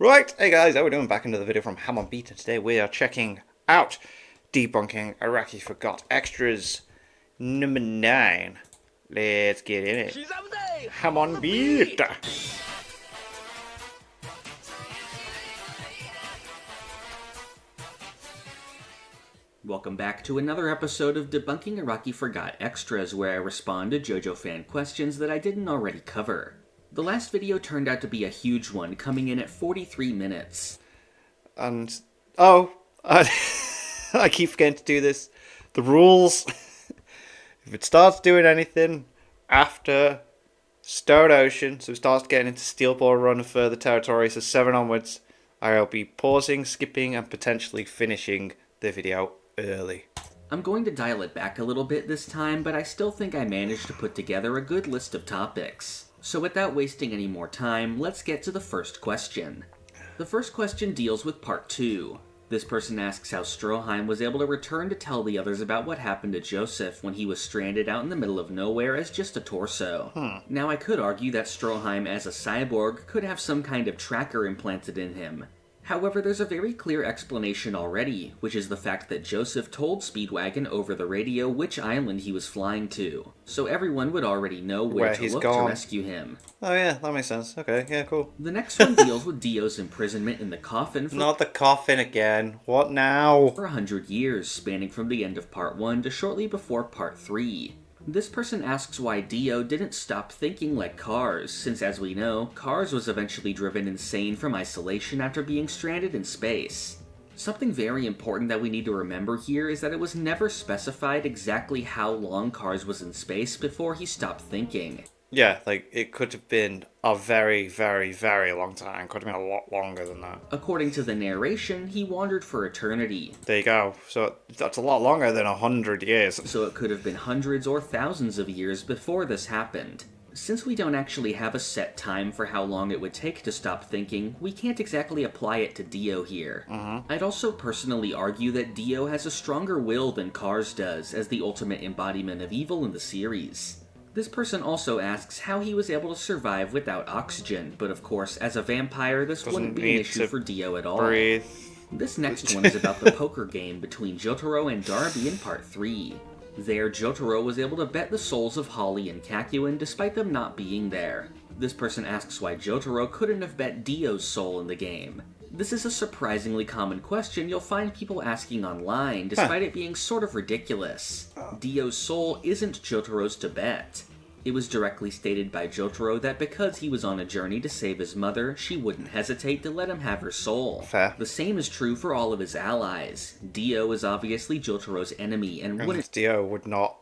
Right, hey guys, how we doing? Back into the video from Ham on Beat, and today we are checking out Debunking Araki Forgot Extras number 9. Let's get in it. Ham on Beat! Welcome back to another episode of Debunking Araki Forgot Extras, where I respond to JoJo fan questions that I didn't already cover. The last video turned out to be a huge one, coming in at 43 minutes. And, I keep forgetting to do this. The rules, if it starts doing anything after Stone Ocean, so it starts getting into Steel Ball Run and further territory, so 7 onwards, I'll be pausing, skipping, and potentially finishing the video early. I'm going to dial it back a little bit this time, but I still think I managed to put together a good list of topics. So without wasting any more time, let's get to the first question. The first question deals with part 2. This person asks how Stroheim was able to return to tell the others about what happened to Joseph when he was stranded out in the middle of nowhere as just a torso. Now I could argue that Stroheim as a cyborg could have some kind of tracker implanted in him. However, there's a very clear explanation already, which is the fact that Joseph told Speedwagon over the radio which island he was flying to, so everyone would already know where to look to rescue him. Oh yeah, that makes sense. Okay, yeah, cool. The next one deals with Dio's imprisonment in the coffin for Not the coffin again. What now? for 100 years, spanning from the end of part 1 to shortly before part 3. This person asks why Dio didn't stop thinking like Kars, since as we know, Kars was eventually driven insane from isolation after being stranded in space. Something very important that we need to remember here is that it was never specified exactly how long Kars was in space before he stopped thinking. Yeah, like, it could have been a very, very, very long time. Could have been a lot longer than that. According to the narration, he wandered for eternity. There you go. So, that's a lot longer than 100 years. So it could have been hundreds or thousands of years before this happened. Since we don't actually have a set time for how long it would take to stop thinking, we can't exactly apply it to Dio here. I'd also personally argue that Dio has a stronger will than Kars does, as the ultimate embodiment of evil in the series. This person also asks how he was able to survive without oxygen, but of course, as a vampire, this wouldn't be an issue for Dio at all. Breathe. This next one is about the poker game between Jotaro and Darby in part 3. There, Jotaro was able to bet the souls of Holly and Kakyoin despite them not being there. This person asks why Jotaro couldn't have bet Dio's soul in the game. This is a surprisingly common question you'll find people asking online, despite it being sort of ridiculous. Dio's soul isn't Jotaro's to bet. It was directly stated by Jotaro that because he was on a journey to save his mother, she wouldn't hesitate to let him have her soul. Fair. The same is true for all of his allies. Dio is obviously Jotaro's enemy and wouldn't Dio would not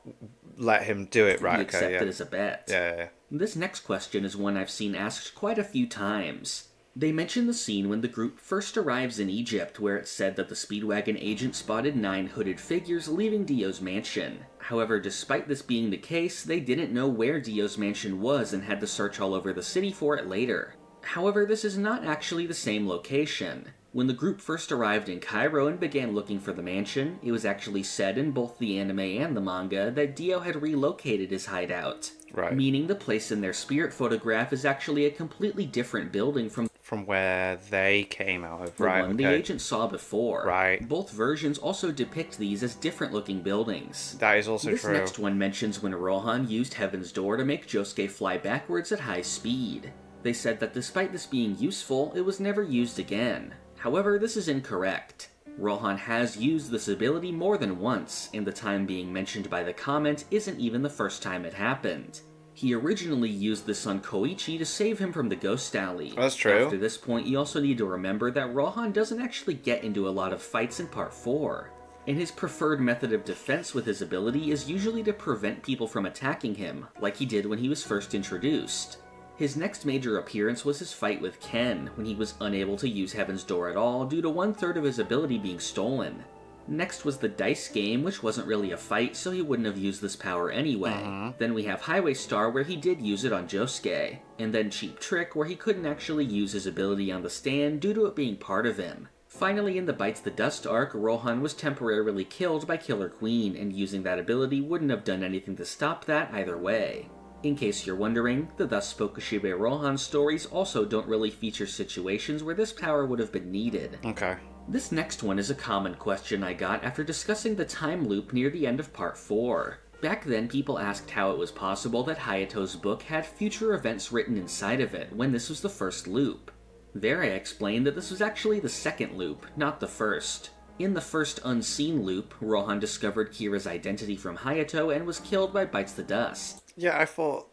let him do it, right? be Okay, accepted yeah. as a bet. Yeah. This next question is one I've seen asked quite a few times. They mention the scene when the group first arrives in Egypt, where it's said that the Speedwagon agent spotted 9 hooded figures leaving Dio's mansion. However, despite this being the case, they didn't know where Dio's mansion was and had to search all over the city for it later. However, this is not actually the same location. When the group first arrived in Cairo and began looking for the mansion, it was actually said in both the anime and the manga that Dio had relocated his hideout. Right. Meaning the place in their spirit photograph is actually a completely different building from Where they came out of, the right? one the agent saw before. Right. Both versions also depict these as different looking buildings. That is also This true. next one mentions when Rohan used Heaven's Door to make Josuke fly backwards at high speed. They said that despite this being useful, it was never used again. However, this is incorrect. Rohan has used this ability more than once, and the time being mentioned by the comment isn't even the first time it happened. He originally used this on Koichi to save him from the Ghost Alley. That's true. After this point, you also need to remember that Rohan doesn't actually get into a lot of fights in Part 4. And his preferred method of defense with his ability is usually to prevent people from attacking him, like he did when he was first introduced. His next major appearance was his fight with Ken, when he was unable to use Heaven's Door at all due to 1/3 of his ability being stolen. Next was the dice game, which wasn't really a fight, so he wouldn't have used this power anyway. Then we have Highway Star, where he did use it on Josuke. And then Cheap Trick, where he couldn't actually use his ability on the stand due to it being part of him. Finally, in the Bites the Dust arc, Rohan was temporarily killed by Killer Queen, and using that ability wouldn't have done anything to stop that either way. In case you're wondering, the Thus Spoke Kishibe Rohan stories also don't really feature situations where this power would have been needed. Okay. This next one is a common question I got after discussing the time loop near the end of Part 4. Back then, people asked how it was possible that Hayato's book had future events written inside of it when this was the first loop. There I explained that this was actually the second loop, not the first. In the first unseen loop, Rohan discovered Kira's identity from Hayato and was killed by Bites the Dust. Yeah, I thought...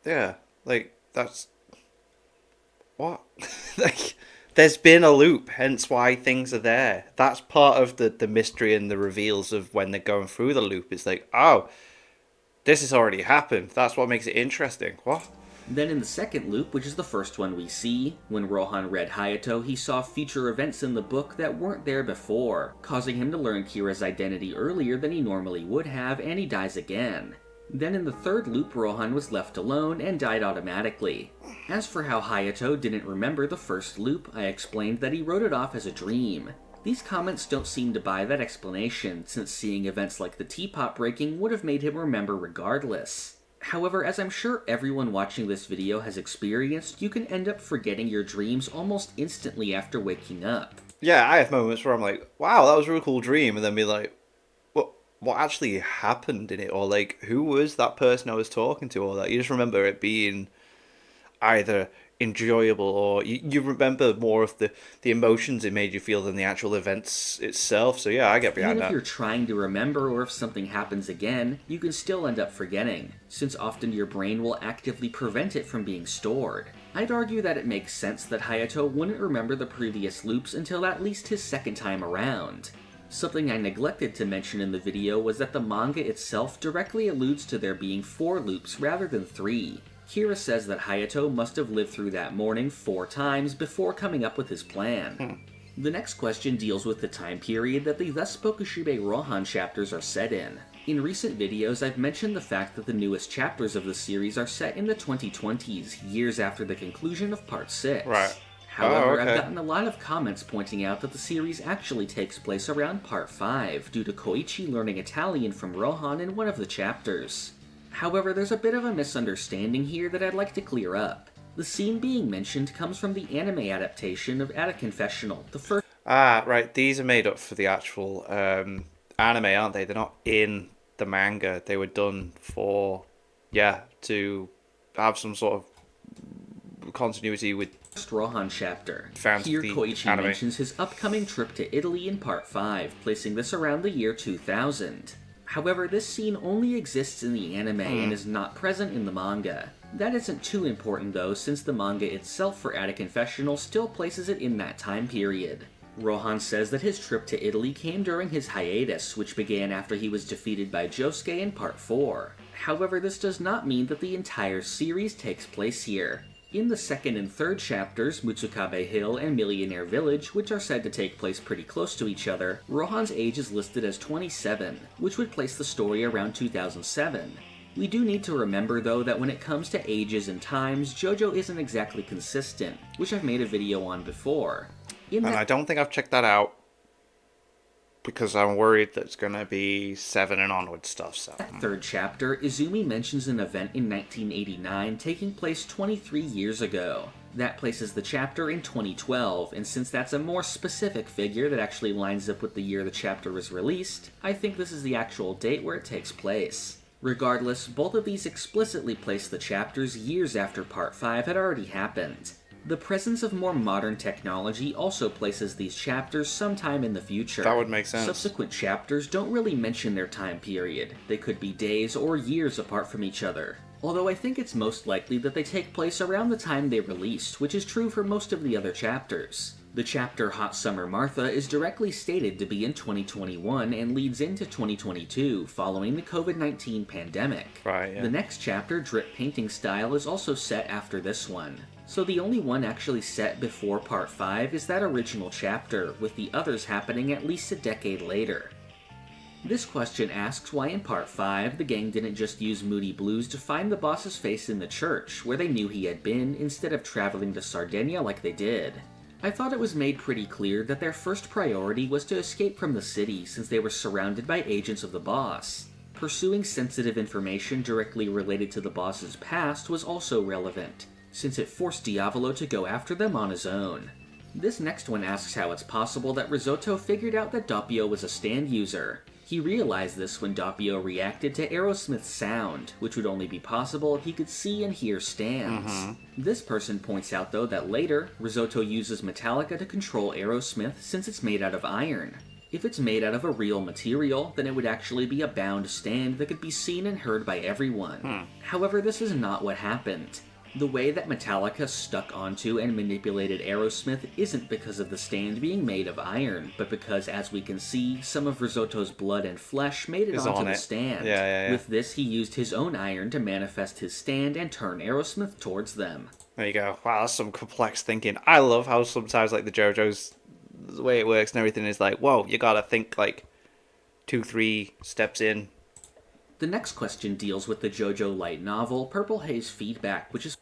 Yeah, like, that's... What? Like, there's been a loop, hence why things are there. That's part of the mystery and the reveals of when they're going through the loop. It's like, oh, this has already happened. That's what makes it interesting. What? Then in the second loop, which is the first one we see, when Rohan read Hayato, he saw future events in the book that weren't there before, causing him to learn Kira's identity earlier than he normally would have, and he dies again. Then in the third loop, Rohan was left alone and died automatically. As for how Hayato didn't remember the first loop, I explained that he wrote it off as a dream. These comments don't seem to buy that explanation, since seeing events like the teapot breaking would have made him remember regardless. However, as I'm sure everyone watching this video has experienced, you can end up forgetting your dreams almost instantly after waking up. Yeah, I have moments where I'm like, wow, that was a really cool dream, and then be like, what actually happened in it? Or like, who was that person I was talking to? Or that you just remember it being either enjoyable or you remember more of the emotions it made you feel than the actual events itself. So yeah, I get behind Even if that. you're trying to remember or if something happens again, you can still end up forgetting, since often your brain will actively prevent it from being stored. I'd argue that it makes sense that Hayato wouldn't remember the previous loops until at least his second time around. Something I neglected to mention in the video was that the manga itself directly alludes to there being 4 loops rather than 3. Kira says that Hayato must have lived through that morning 4 times before coming up with his plan. The next question deals with the time period that the Thus Spoke Kishibe Rohan chapters are set in. In recent videos, I've mentioned the fact that the newest chapters of the series are set in the 2020s, years after the conclusion of Part 6. Right. However, okay. I've gotten a lot of comments pointing out that the series actually takes place around Part 5, due to Koichi learning Italian from Rohan in one of the chapters. However, there's a bit of a misunderstanding here that I'd like to clear up. The scene being mentioned comes from the anime adaptation of At a Confessional, the first... Ah, right, these are made up for the actual anime, aren't they? They're not in the manga. They were done for, to have some sort of continuity with Rohan chapter. fans Here of the Koichi anime. mentions his upcoming trip to Italy in Part 5, placing this around the year 2000. However, this scene only exists in the anime and is not present in the manga. That isn't too important though, since the manga itself for At a Confessional still places it in that time period. Rohan says that his trip to Italy came during his hiatus, which began after he was defeated by Josuke in Part 4. However, this does not mean that the entire series takes place here. In the second and third chapters, Mutsukabe Hill and Millionaire Village, which are said to take place pretty close to each other, Rohan's age is listed as 27, which would place the story around 2007. We do need to remember though that when it comes to ages and times, JoJo isn't exactly consistent, which I've made a video on before. And I don't think I've checked that out because I'm worried that it's going to be 7 and onward stuff. So that third chapter, Izumi mentions an event in 1989 taking place 23 years ago. That places the chapter in 2012, and since that's a more specific figure that actually lines up with the year the chapter was released, I think this is the actual date where it takes place. Regardless, both of these explicitly place the chapters years after Part 5 had already happened. The presence of more modern technology also places these chapters sometime in the future. that would make sense. Subsequent chapters don't really mention their time period. They could be days or years apart from each other. Although I think it's most likely that they take place around the time they released, which is true for most of the other chapters. The chapter Hot Summer Martha is directly stated to be in 2021 and leads into 2022, following the COVID-19 pandemic. Right, yeah. The next chapter, Drip Painting Style, is also set after this one. So the only one actually set before Part 5 is that original chapter, with the others happening at least a decade later. This question asks why in Part 5 the gang didn't just use Moody Blues to find the boss's face in the church, where they knew he had been, instead of traveling to Sardinia like they did. I thought it was made pretty clear that their first priority was to escape from the city since they were surrounded by agents of the boss. pursuing sensitive information directly related to the boss's past was also relevant, since it forced Diavolo to go after them on his own. This next one asks how it's possible that Risotto figured out that Doppio was a stand user. He realized this when Doppio reacted to Aerosmith's sound, which would only be possible if he could see and hear stands. This person points out, though, that later, Risotto uses Metallica to control Aerosmith since it's made out of iron. If it's made out of a real material, then it would actually be a bound stand that could be seen and heard by everyone. However, this is not what happened. The way that Metallica stuck onto and manipulated Aerosmith isn't because of the stand being made of iron, but because, as we can see, some of Risotto's blood and flesh made it onto the stand. With this, he used his own iron to manifest his stand and turn Aerosmith towards them. There you go. Wow, that's some complex thinking. I love how sometimes, like, the JoJo's, the way it works and everything is like, whoa, you gotta think, like, 2-3 steps in. The next question deals with the JoJo light novel Purple Haze Feedback, which is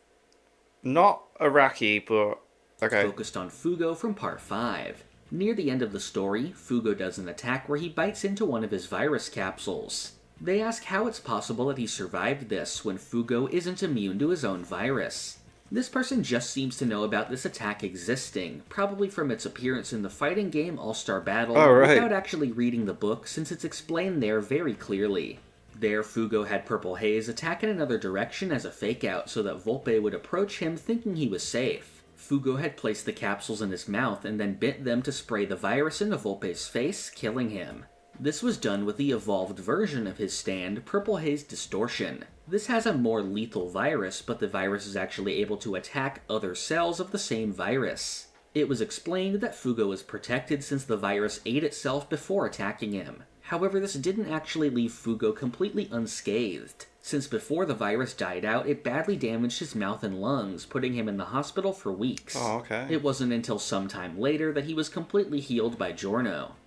not Araki, but okay. Focused on Fugo from Part 5. Near the end of the story, Fugo does an attack where he bites into one of his virus capsules. They ask how it's possible that he survived this when Fugo isn't immune to his own virus. This person just seems to know about this attack existing, probably from its appearance in the fighting game All-Star Battle, without actually reading the book since it's explained there very clearly. There, Fugo had Purple Haze attack in another direction as a fake-out so that Volpe would approach him thinking he was safe. Fugo had placed the capsules in his mouth and then bit them to spray the virus into Volpe's face, killing him. This was done with the evolved version of his stand, Purple Haze Distortion. This has a more lethal virus, but the virus is actually able to attack other cells of the same virus. It was explained that Fugo was protected since the virus ate itself before attacking him. However, this didn't actually leave Fugo completely unscathed, since before the virus died out, it badly damaged his mouth and lungs, putting him in the hospital for weeks. It wasn't until some time later that he was completely healed by Giorno.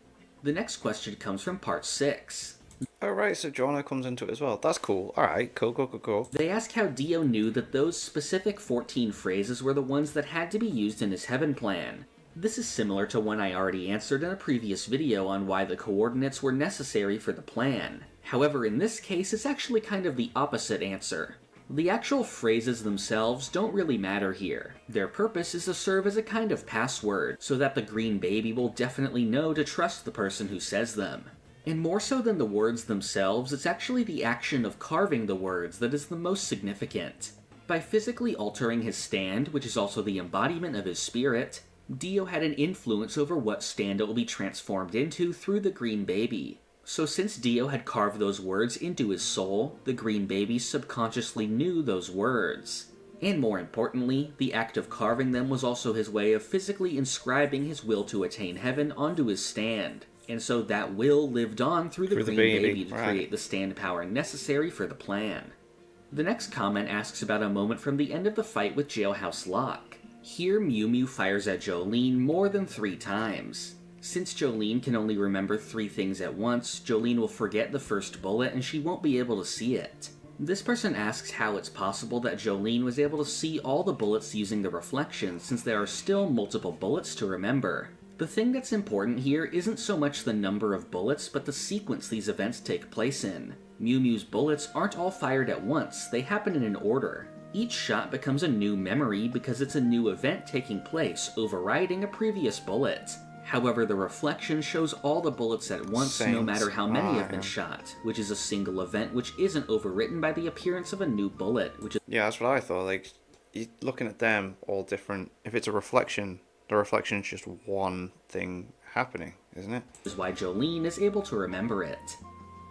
The next question comes from Part 6. Oh right, so Giorno comes into it as well. That's cool. Alright, cool. They ask how Dio knew that those specific 14 phrases were the ones that had to be used in his heaven plan. This is similar to one I already answered in a previous video on why the coordinates were necessary for the plan. However, in this case, it's actually kind of the opposite answer. The actual phrases themselves don't really matter here. Their purpose is to serve as a kind of password, so that the green baby will definitely know to trust the person who says them. And more so than the words themselves, it's actually the action of carving the words that is the most significant. By physically altering his stand, which is also the embodiment of his spirit, Dio had an influence over what stand it will be transformed into through the green baby. So since Dio had carved those words into his soul, the green baby subconsciously knew those words. And more importantly, the act of carving them was also his way of physically inscribing his will to attain heaven onto his stand. And so that will lived on through the green baby to create the stand power necessary for the plan. The next comment asks about a moment from the end of the fight with Jailhouse Locke. Here, Mew Mew fires at Jolene more than 3 times. Since Jolene can only remember 3 things at once, Jolene will forget the first bullet and she won't be able to see it. This person asks how it's possible that Jolene was able to see all the bullets using the reflection since there are still multiple bullets to remember. The thing that's important here isn't so much the number of bullets, but the sequence these events take place in. Mew Mew's bullets aren't all fired at once, they happen in an order. Each shot becomes a new memory because it's a new event taking place, overriding a previous bullet. However, the reflection shows all the bullets at once no matter how many have been shot, which is a single event which isn't overwritten by the appearance of a new bullet, which is... Yeah, that's what I thought. Like, looking at them all different, if it's a reflection, the reflection is just one thing happening, isn't it? Is why Jolene is able to remember it.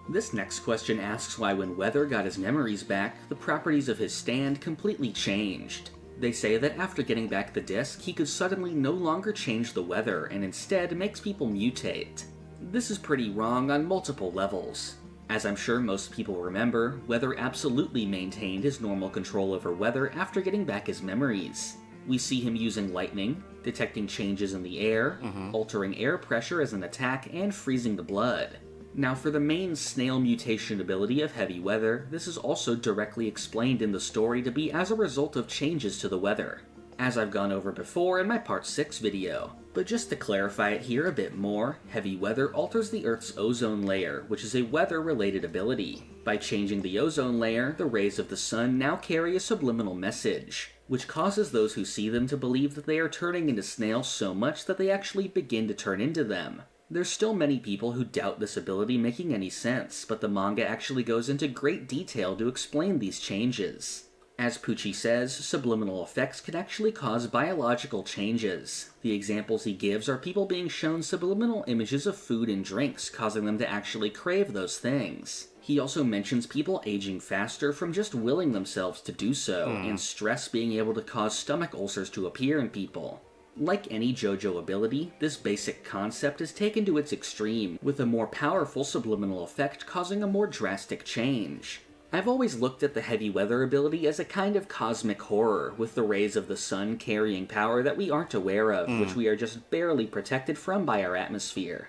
This next question asks why when Weather got his memories back, the properties of his stand completely changed. They say that after getting back the disc, he could suddenly no longer change the weather and instead makes people mutate. This is pretty wrong on multiple levels. As I'm sure most people remember, Weather absolutely maintained his normal control over weather after getting back his memories. We see him using lightning, detecting changes in the air, altering air pressure as an attack, and freezing the blood. Now for the main snail mutation ability of Heavy Weather, this is also directly explained in the story to be as a result of changes to the weather. as I've gone over before in my Part 6 video. But just to clarify it here a bit more, heavy weather alters the Earth's ozone layer, which is a weather-related ability. By changing the ozone layer, the rays of the sun now carry a subliminal message, which causes those who see them to believe that they are turning into snails so much that they actually begin to turn into them. There's still many people who doubt this ability making any sense, but the manga actually goes into great detail to explain these changes. As Pucci says, subliminal effects can actually cause biological changes. The examples he gives are people being shown subliminal images of food and drinks, causing them to actually crave those things. He also mentions people aging faster from just willing themselves to do so, and stress being able to cause stomach ulcers to appear in people. Like any JoJo ability, this basic concept is taken to its extreme, with a more powerful subliminal effect causing a more drastic change. I've always looked at the heavy weather ability as a kind of cosmic horror, with the rays of the sun carrying power that we aren't aware of, which we are just barely protected from by our atmosphere.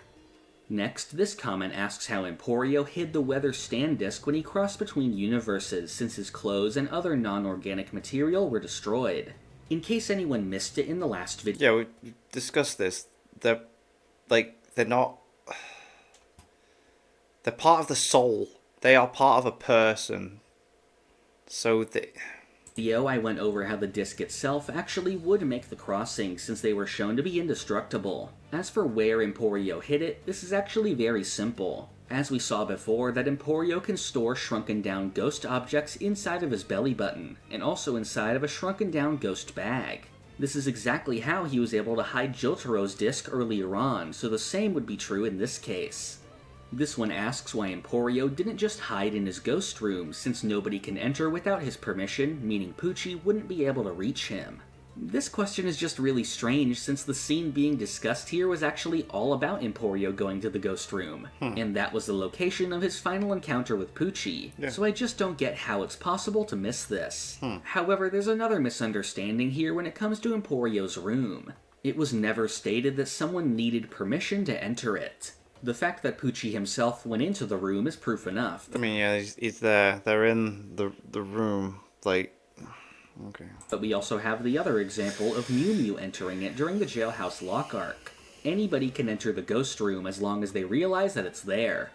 Next, this comment asks how Emporio hid the weather stand disc when he crossed between universes, since his clothes and other non-organic material were destroyed. In case anyone missed it in the last video... Yeah, we discussed this. They're not... They're part of the soul. They are part of a person. So I went over how the disc itself actually would make the crossing, since they were shown to be indestructible. As for where Emporio hid it, this is actually very simple. As we saw before, that Emporio can store shrunken down ghost objects inside of his belly button, and also inside of a shrunken down ghost bag. This is exactly how he was able to hide Jotaro's disc earlier on, so the same would be true in this case. This one asks why Emporio didn't just hide in his ghost room, since nobody can enter without his permission, meaning Pucci wouldn't be able to reach him. This question is just really strange, since the scene being discussed here was actually all about Emporio going to the ghost room, and that was the location of his final encounter with Pucci, so I just don't get how it's possible to miss this. However, there's another misunderstanding here when it comes to Emporio's room. It was never stated that someone needed permission to enter it. The fact that Pucci himself went into the room is proof enough. I mean, yeah, he's there. They're in the room, like... Okay. But we also have the other example of Mew Mew entering it during the jailhouse lock arc. Anybody can enter the ghost room as long as they realize that it's there.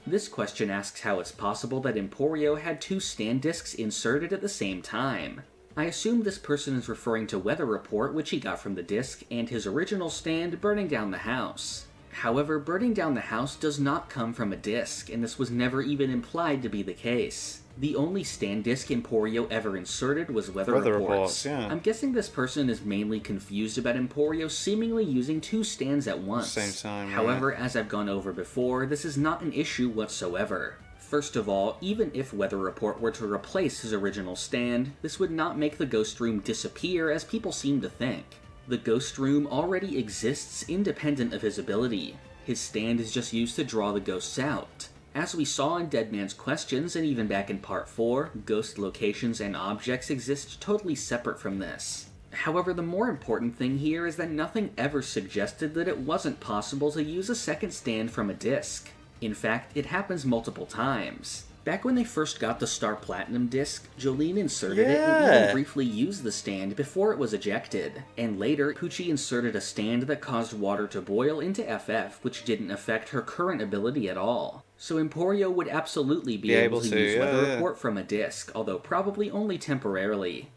This question asks how it's possible that Emporio had two stand discs inserted at the same time. I assume this person is referring to Weather Report, which he got from the disc, and his original stand burning down the house. However, burning down the house does not come from a disc, and this was never even implied to be the case. The only stand disc Emporio ever inserted was Weather Reports. Yeah. I'm guessing this person is mainly confused about Emporio seemingly using two stands at once. Same time, However, as I've gone over before, this is not an issue whatsoever. First of all, even if Weather Report were to replace his original stand, this would not make the ghost room disappear as people seem to think. The ghost room already exists independent of his ability. His stand is just used to draw the ghosts out. As we saw in Deadman's Questions, and even back in Part 4, ghost locations and objects exist totally separate from this. However, the more important thing here is that nothing ever suggested that it wasn't possible to use a second stand from a disc. In fact, it happens multiple times. Back when they first got the Star Platinum disc, Jolene inserted it and even briefly used the stand before it was ejected. And later, Pucci inserted a stand that caused water to boil into FF, which didn't affect her current ability at all. So Emporio would absolutely be able to use Weather Report from a disc, although probably only temporarily.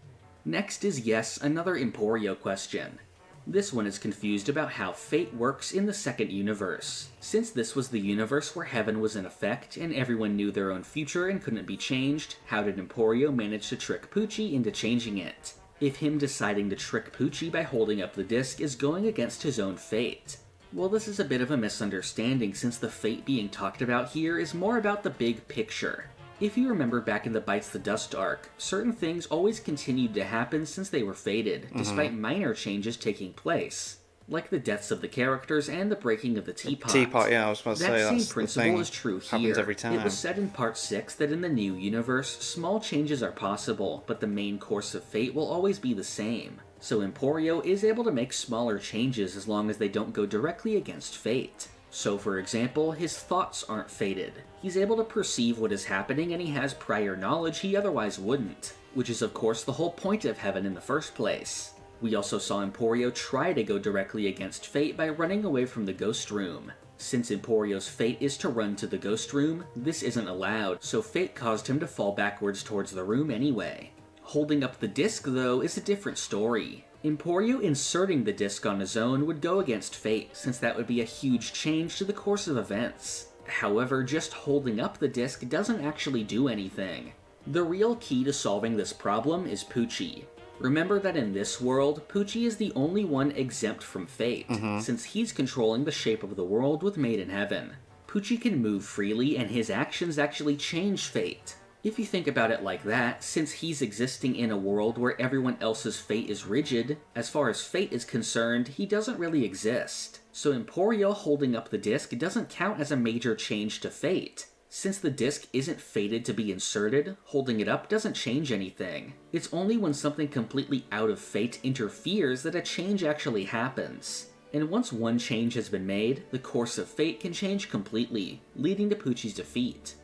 Next is another Emporio question. This one is confused about how fate works in the second universe. Since this was the universe where heaven was in effect, and everyone knew their own future and couldn't be changed, how did Emporio manage to trick Pucci into changing it? If him deciding to trick Pucci by holding up the disc is going against his own fate. Well, this is a bit of a misunderstanding, since the fate being talked about here is more about the big picture. If you remember back in the Bites the Dust arc, certain things always continued to happen since they were fated, despite minor changes taking place. Like the deaths of the characters and the breaking of the teapot. Teapot, yeah, I was about to say, that same principle is true here. Happens every time. It was said in Part 6 that in the new universe, small changes are possible, but the main course of fate will always be the same. So Emporio is able to make smaller changes as long as they don't go directly against fate. So, for example, his thoughts aren't fated. He's able to perceive what is happening, and he has prior knowledge he otherwise wouldn't, which is of course the whole point of heaven in the first place. We also saw Emporio try to go directly against fate by running away from the ghost room. Since Emporio's fate is to run to the ghost room, this isn't allowed, so fate caused him to fall backwards towards the room anyway. Holding up the disc, though, is a different story. Emporio inserting the disc on his own would go against fate, since that would be a huge change to the course of events. However, just holding up the disc doesn't actually do anything. The real key to solving this problem is Pucci. Remember that in this world, Pucci is the only one exempt from fate, since he's controlling the shape of the world with Made in Heaven. Pucci can move freely, and his actions actually change fate. If you think about it like that, since he's existing in a world where everyone else's fate is rigid, as far as fate is concerned, he doesn't really exist. So Emporio holding up the disc doesn't count as a major change to fate. Since the disc isn't fated to be inserted, holding it up doesn't change anything. It's only when something completely out of fate interferes that a change actually happens. And once one change has been made, the course of fate can change completely, leading to Pucci's defeat.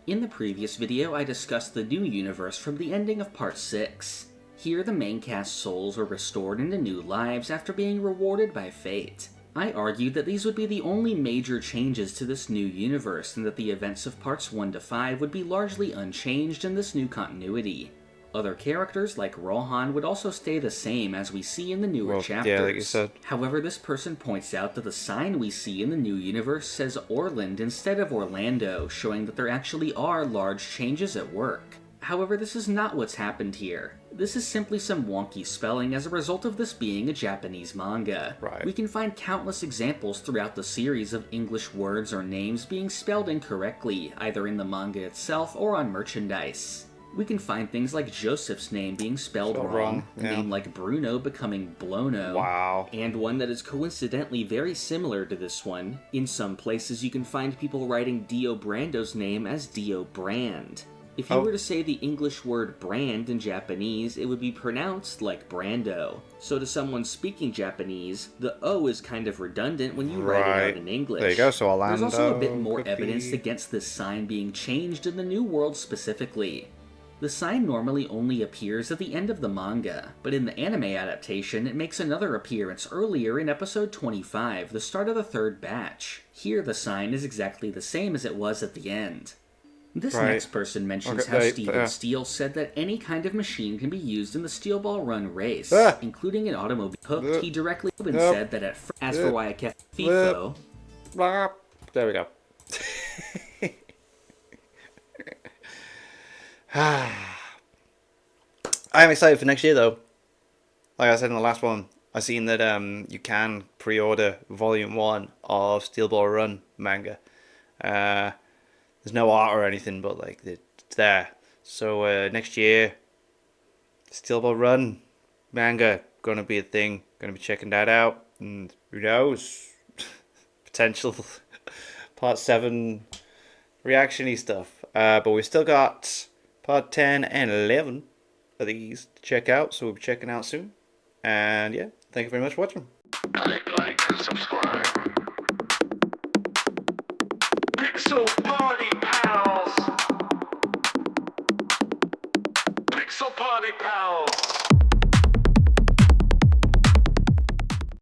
In the previous video, I discussed the new universe from the ending of Part 6. Here, the main cast souls were restored into new lives after being rewarded by fate. I argued that these would be the only major changes to this new universe, and that the events of parts 1 to 5 would be largely unchanged in this new continuity. Other characters, like Rohan, would also stay the same as we see in the newer chapters. Yeah, like you said. However, this person points out that the sign we see in the new universe says Orland instead of Orlando, showing that there actually are large changes at work. However, this is not what's happened here. This is simply some wonky spelling as a result of this being a Japanese manga. Right. We can find countless examples throughout the series of English words or names being spelled incorrectly, either in the manga itself or on merchandise. We can find things like Joseph's name being spelled wrong, a name like Bruno becoming Blono, Wow. and one that is coincidentally very similar to this one. In some places you can find people writing Dio Brando's name as Dio Brand. If you were to say the English word brand in Japanese, it would be pronounced like Brando. So to someone speaking Japanese, the O is kind of redundant when you write it out in English. There you go, so Orlando. There's also a bit more evidence against this sign being changed in the New World specifically. The sign normally only appears at the end of the manga, but in the anime adaptation it makes another appearance earlier in episode 25, the start of the third batch. Here the sign is exactly the same as it was at the end. This next person mentions how Stephen Steele said that any kind of machine can be used in the Steel Ball Run race, including an automobile. Hooked, he directly said that at first, as for why I kept FIFO... There we go. I'm excited for next year, though. Like I said in the last one, I've seen that you can pre-order Volume 1 of Steel Ball Run manga. There's no art or anything, but like it's there. So next year, Steel Ball Run manga gonna be a thing. Gonna be checking that out, and who knows, potential Part 7 reaction-y stuff. But we've still got Part 10 and 11 of these to check out, so we'll be checking out soon. And yeah, thank you very much for watching. Click like and subscribe. Pixel Party Pals! Pixel Party Pals!